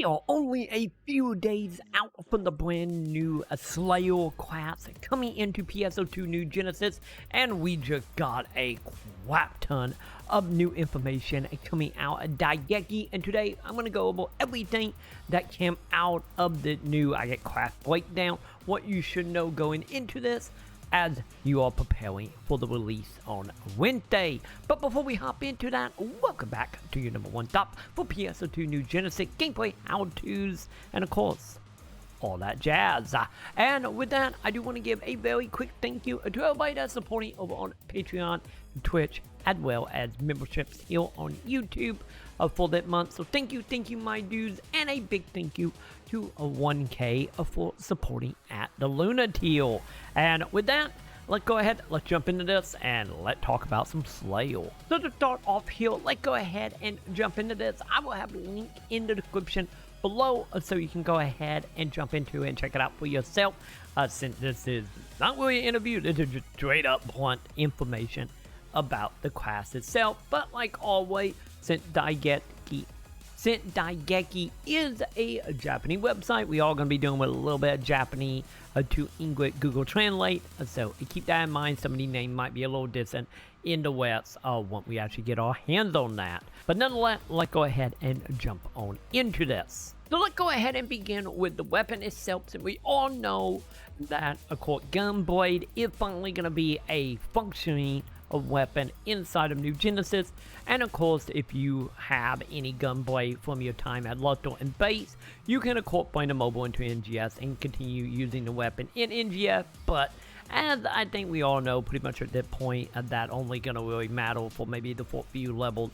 are only a few days out from the brand new Slayer class coming into PSO2 New Genesis, and we just got a crap ton of new information coming out of Dengeki, and today I'm going to go over everything that came out of the new class breakdown, what you should know going into this, as you are preparing for the release on Wednesday. But before we hop into that, welcome back to your #1 stop for PSO2 New Genesis gameplay, how-tos, and of course, all that jazz. And with that, I do want to give a very quick thank you to everybody that's supporting over on Patreon, Twitch, as well as memberships here on YouTube for that month. So thank you my dudes, and a big thank you to 1K for supporting at the Luna tier. And with that, let's go ahead, let's jump into this, and let's talk about some Slayer. So to start off here, let's go ahead and jump into this. I will have a link in the description below so you can go ahead and jump into it and check it out for yourself. Since this is not really an interview, this is just straight up blunt information about the class itself. But like always, since Dengeki is a Japanese website, we are going to be doing with a little bit of Japanese to English Google Translate. So keep that in mind. Some of these names might be a little distant in the West once we actually get our hands on that. But nonetheless, let's go ahead and jump on into this. So let's go ahead and begin with the weapon itself. So we all know that, of course, Gunblade is finally going to be a functioning weapon inside of New Genesis. And of course, if you have any Gunblade from your time at Luthor and Base, you can of course bring the mobile into NGS and continue using the weapon in NGS. But as I think we all know, pretty much at that point, that only gonna really matter for maybe the first few levels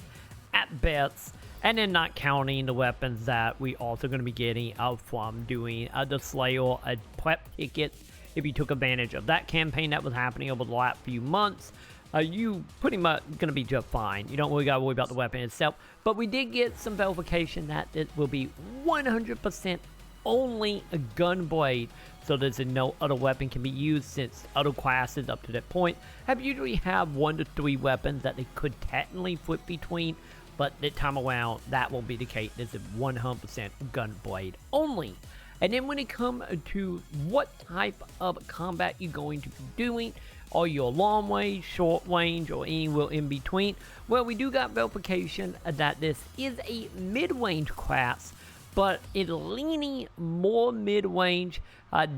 at best. And then not counting the weapons that we also going to be getting from doing the Slayer prep tickets. If you took advantage of that campaign that was happening over the last few months, you pretty much going to be just fine. You don't really got to worry about the weapon itself. But we did get some verification that it will be 100% only a Gunblade. So there's no other weapon can be used, since other classes up to that point have usually have 1 to 3 weapons that they could technically flip between. But this time around, that won't be the case. This is 100% Gunblade only. And then when it comes to what type of combat you're going to be doing, are you a long range, short range, or anywhere in between? Well, we do got verification that this is a mid-range class, but it's leaning more mid-range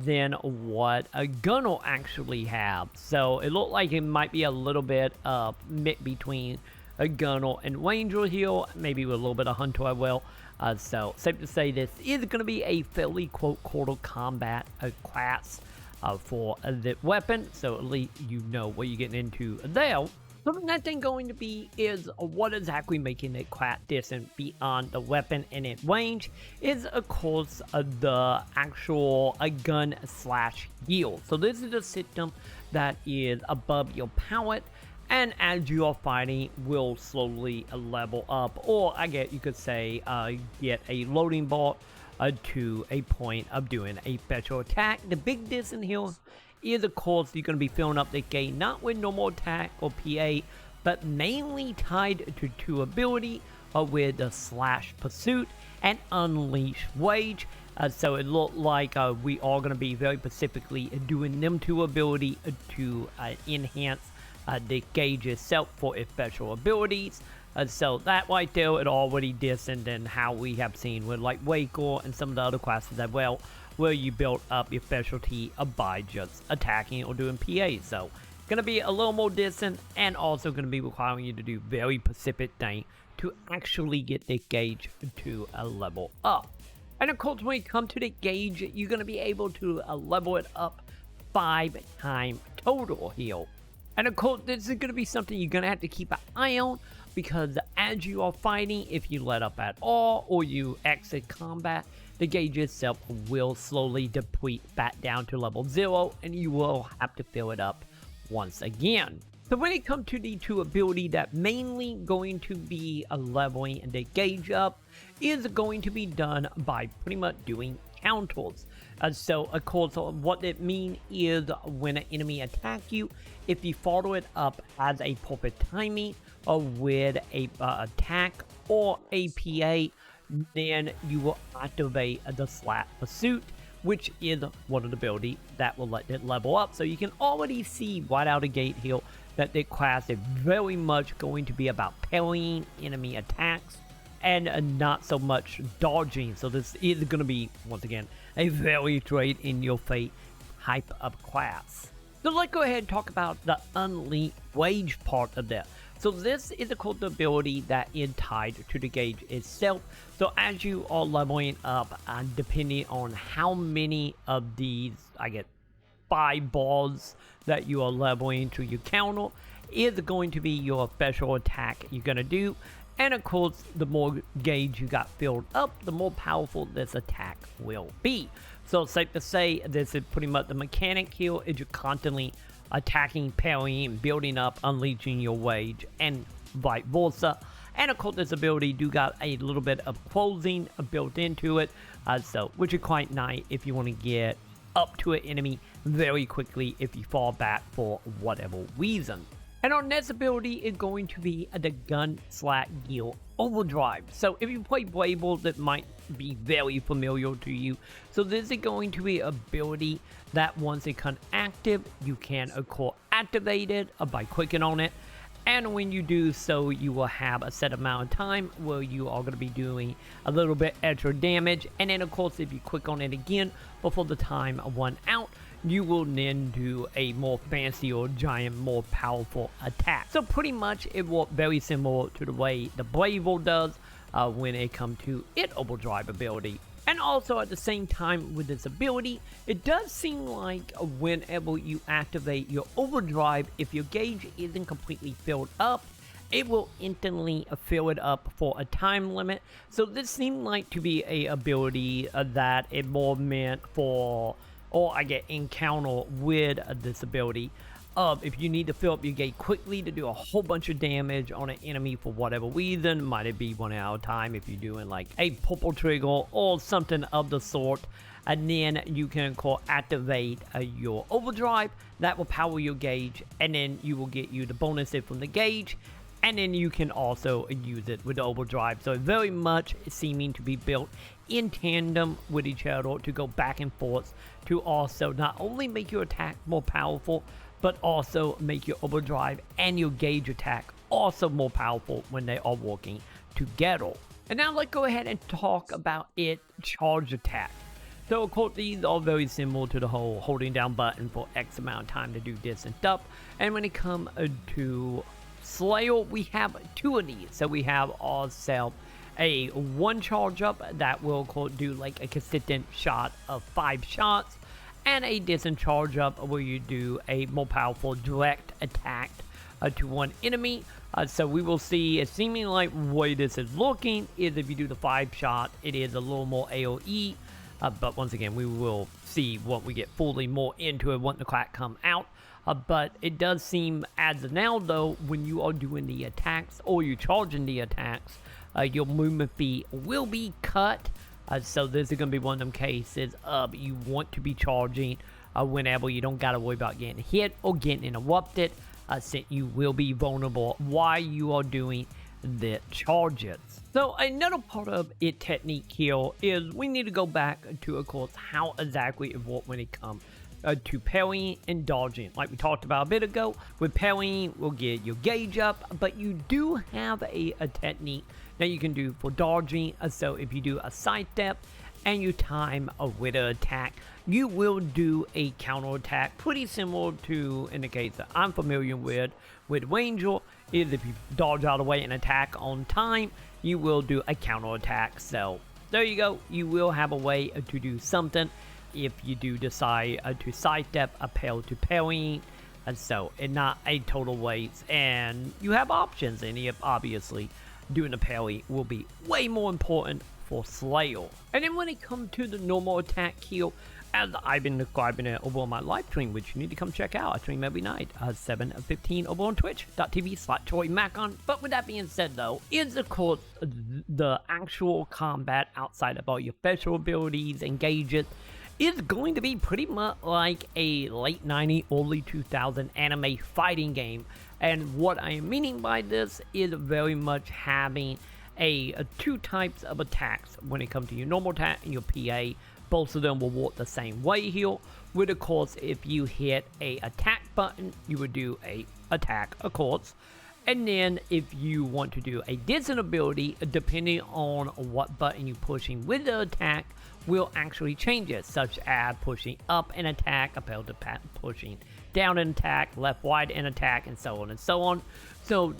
than what a gunner actually have. So it looked like it might be a little bit mix between a gunner and ranger here, maybe with a little bit of hunter as well. So safe to say this is going to be a fairly quarter combat class for the weapon. So at least you know what you're getting into there. So the next thing going to be is what exactly making it class different beyond the weapon and its range is of course the actual gun slash heal. So this is a system that is above your pallet, and as you are fighting will slowly level up, or I guess you could say get a loading bar to a point of doing a special attack. The big difference here is of course you're going to be filling up the gate not with normal attack or PA, but mainly tied to 2 ability with the slash pursuit and unleash rage. So it looked like we are going to be very specifically doing them 2 ability to enhance the gauge itself for its special abilities. So that right there, it already different than how we have seen with like Rigel and some of the other classes as well, where you build up your specialty by just attacking or doing PA. So gonna be a little more distant, and also gonna be requiring you to do very specific things to actually get the gauge to a level up. And of course, when you come to the gauge, you're gonna be able to level it up 5 times total here. And of course, this is going to be something you're going to have to keep an eye on, because as you are fighting, if you let up at all or you exit combat, the gauge itself will slowly deplete back down to level 0, and you will have to fill it up once again. So when it comes to the 2 ability that mainly going to be leveling the gauge up is going to be done by pretty much doing counters. So of course what it means is when an enemy attack you, if you follow it up as a perfect timing with a attack or APA, then you will activate the Slap Pursuit, which is one of the abilities that will let it level up. So you can already see right out of the gate here that the class is very much going to be about parrying enemy attacks and not so much dodging. So this is going to be, once again, a very straight in your face hype up class. So let's go ahead and talk about the Unleashed Rage part of that. So this is a cool ability that is tied to the gauge itself. So as you are leveling up, depending on how many of these, I get 5 balls that you are leveling to your counter, is going to be your special attack you're going to do. And of course, the more gauge you got filled up, the more powerful this attack will be. So it's safe to say this is pretty much the mechanic here, is you're constantly attacking, parrying, building up, unleashing your rage, and vice versa. And of course, this ability do got a little bit of closing built into it, which is quite nice if you want to get up to an enemy very quickly if you fall back for whatever reason. And our next ability is going to be the Gun/Gear Overdrive. So if you play Rigel, that might be very familiar to you. So this is going to be an ability that once it becomes active, you can of course activate it by clicking on it. And when you do so, you will have a set amount of time where you are going to be doing a little bit extra damage. And then of course, if you click on it again before the time run out, you will then do a more fancy or giant, more powerful attack. So pretty much it works very similar to the way the Rigel does when it comes to its Overdrive ability. And also at the same time with this ability, it does seem like whenever you activate your Overdrive, if your gauge isn't completely filled up, it will instantly fill it up for a time limit. So this seemed like to be a ability that is more meant for, or I get encounter with this ability of if you need to fill up your gauge quickly to do a whole bunch of damage on an enemy for whatever reason. Might it be 1 hour time if you're doing like a purple trigger or something of the sort. And then you can activate your Overdrive. That will power your gauge, and then you will get you the bonuses from the gauge. And then you can also use it with the Overdrive. So very much seeming to be built in tandem with each other to go back and forth to also not only make your attack more powerful, but also make your Overdrive and your gauge attack also more powerful when they are working together. And now let's go ahead and talk about its charge attack. So of course these are very similar to the whole holding down button for X amount of time to do this and stuff. And when it comes to Slayer, we have 2 of these. So we have ourselves a 1 charge up that will do like a consistent shot of 5 shots, and a distant charge up where you do a more powerful direct attack to one enemy. So we will see, it's seeming like the way this is looking is if you do the 5 shot, it is a little more AoE. But once again, we will see what we get fully more into it once the clock come out. But it does seem as of now though, when you are doing the attacks or you're charging the attacks, your movement speed will be cut. So this is going to be one of them cases of you want to be charging whenever you don't got to worry about getting hit or getting interrupted, since you will be vulnerable while you are doing the charges. So another part of it technique here is we need to go back to, of course, how exactly it works when it comes to parrying and dodging. Like we talked about a bit ago, with parrying, we'll get your gauge up, but you do have a technique that you can do for dodging. So if you do a side step and you time a with an attack, you will do a counter attack, pretty similar to, in the case that I'm familiar with Ranger, is if you dodge out of the way and attack on time, you will do a counter attack. So there you go, you will have a way to do something if you do decide to sidestep a parry to parrying. And so it's not a total waste, and you have options, and obviously doing a parry will be way more important for Slayer. And then when it comes to the normal attack here, as I've been describing it over on my live stream, which you need to come check out. I stream every night at 7:15 over on twitch.tv/TroyMaconn. But with that being said though, is of course the actual combat outside about your special abilities and gauges is going to be pretty much like a late 90s, early 2000 anime fighting game. And what I am meaning by this is very much having two types of attacks when it comes to your normal attack and your PA. Both of them will work the same way here. With of course, if you hit a attack button, you would do a attack, of course. And then if you want to do a distance ability, depending on what button you're pushing with the attack, will actually change it, such as pushing up an attack, opposed to pushing down an attack, left, right an attack, and so on and so on. So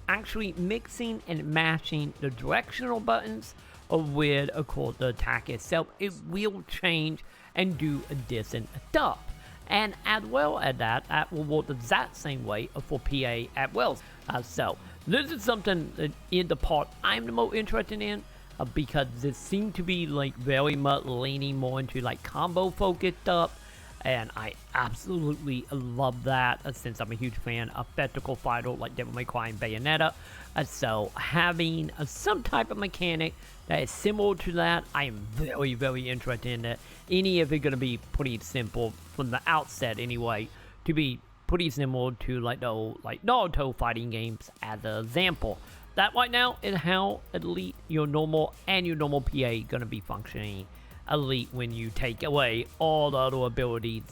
actually mixing and matching the directional buttons with, of course, the attack itself, it will change and do a different stuff. And as well as that will work the exact same way for PA as well. So this is something that in the part I'm the most interested in, because this seems to be like very much leaning more into like combo focused stuff, and I absolutely love that, since I'm a huge fan of spectacle fighter like Devil May Cry and Bayonetta. So having some type of mechanic that is similar to that, I am very, very interested in it. Any of it going to be pretty simple from the outset anyway, to be pretty similar to like the old like Naruto fighting games as an example. That right now is how elite your normal and your normal PA gonna be functioning elite when you take away all the other abilities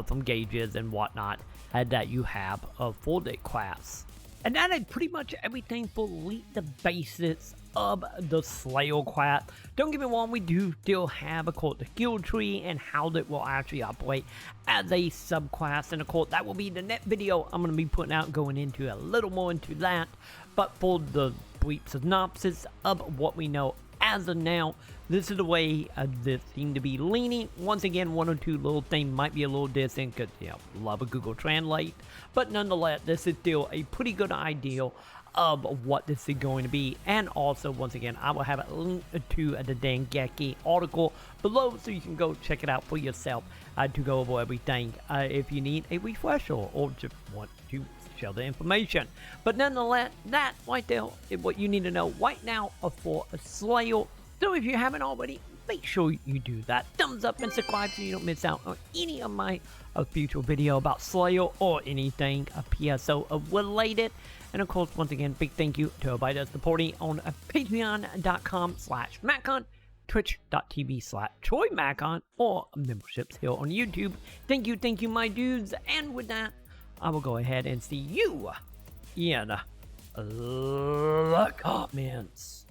from gauges and whatnot that you have for the class. And that is pretty much everything for elite, the basics of the Slayer class. Don't get me wrong, we do still have, of course, the skill tree and how that will actually operate as a subclass, and of course that will be the next video I'm going to be putting out, going into a little more into that. But for the brief synopsis of what we know as of now, this is the way this seems to be leaning. Once again, one or two little things might be a little distant because, you know, love a Google Translate, but nonetheless, this is still a pretty good idea of what this is going to be. And also, once again, I will have a link to the Dengeki article below, so you can go check it out for yourself to go over everything if you need a refresher or just want to share the information. But nonetheless, that right there is what you need to know right now for a Slayer. So if you haven't already, make sure you do that. Thumbs up and subscribe so you don't miss out on any of my future video about Slayer or anything PSO related. And of course, once again, big thank you to everybody that's supporting on patreon.com/Maconn, twitch.tv/TroyMaconn, or memberships here on YouTube. Thank you, my dudes. And with that, I will go ahead and see you in the comments.